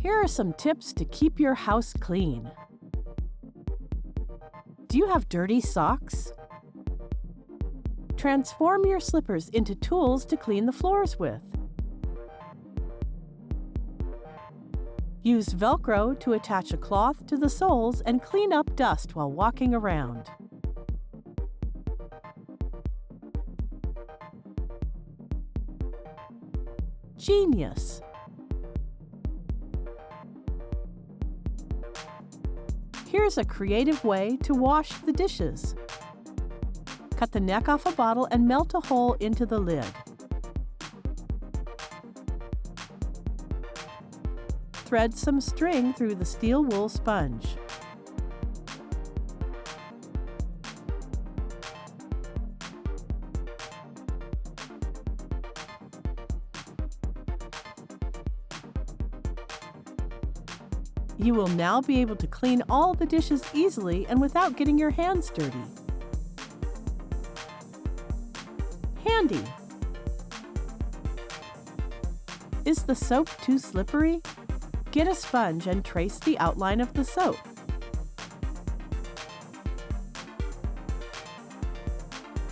Here are some tips to keep your house clean. Do you have dirty socks? Transform your slippers into tools to clean the floors with. Use velcro to attach a cloth to the soles and clean up dust while walking around. Genius! Here's a creative way to wash the dishes. Cut the neck off a bottle and melt a hole into the lid. Thread some string through the steel wool sponge. You will now be able to clean all the dishes easily and without getting your hands dirty. Handy! Is the soap too slippery? Get a sponge and trace the outline of the soap.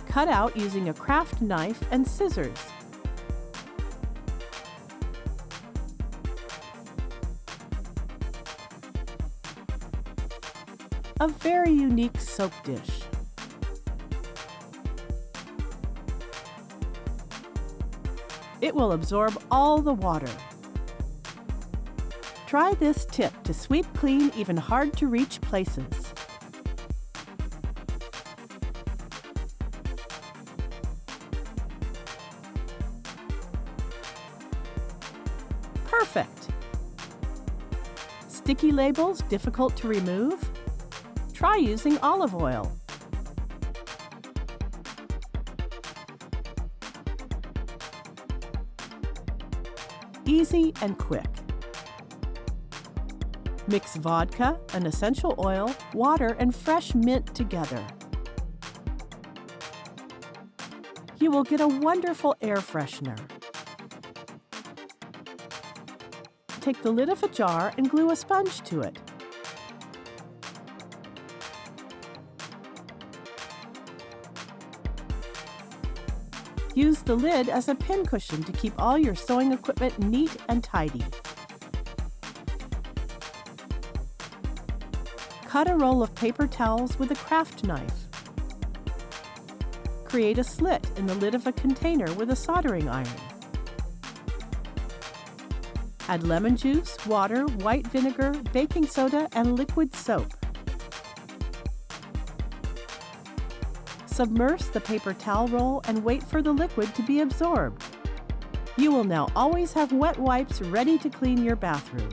Cut out using a craft knife and scissors. A very unique soap dish. It will absorb all the water. Try this tip to sweep clean even hard-to-reach places. Perfect! Sticky labels difficult to remove? Try using olive oil. Easy and quick. Mix vodka, an essential oil, water, and fresh mint together. You will get a wonderful air freshener. Take the lid of a jar and glue a sponge to it. Use the lid as a pincushion to keep all your sewing equipment neat and tidy. Cut a roll of paper towels with a craft knife. Create a slit in the lid of a container with a soldering iron. Add lemon juice, water, white vinegar, baking soda, and liquid soap. Submerge the paper towel roll and wait for the liquid to be absorbed. You will now always have wet wipes ready to clean your bathroom.